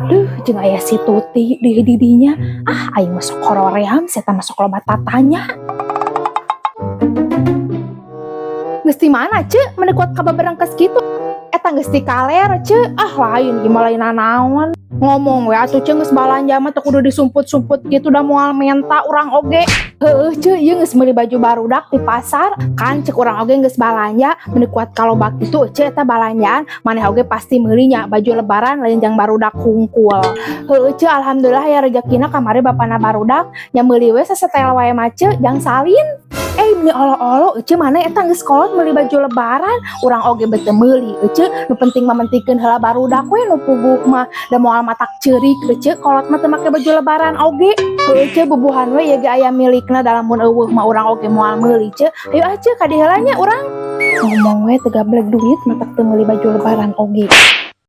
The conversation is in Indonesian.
Duh, jeung aya si Tuti di didinya. Ah, aing masuk horoream, setan masuk loba tatanya. Geus ti mana, Ceu? Menekuat kababerang kes kitu. Eta geus ti kaler, Ceu. Ah, lain gimana lain naon. Ngomong we atuh Ceu geus balanja mah teu kudu disumput-sumput gitu da moal menta urang oge. Heueuh Ceu, ieu geus meuli baju barudak di pasar. Kan ceuk urang oge geus balanja, menekuat kalobak kitu Ceu eta balanjaan, maneh oge pasti meuli nya baju lebaran lain jang barudak hungkul. Heueuh Ceu, alhamdulillah ya rezekina kamari bapana barudak nya meuli we sasetel wae mah Ceu, jang salin. Meni olo-olo Ceu maneh eta geus kolot meuli baju lebaran, urang oge beuteung meuli Ceu. Nu penting mah mentikeun heula barudak we nu puguh mah da moal matak ceurik Ceu, kolot mah teu make baju lebaran oge. Heueuh Ceu, bubuhan we ye ge aya milikna dalam mun eueuh mah urang oge moal meuli Ceu. Hayu Ceu ka diheula nya urang. Ngomong we teu gablek duit matak teu meuli baju lebaran oge.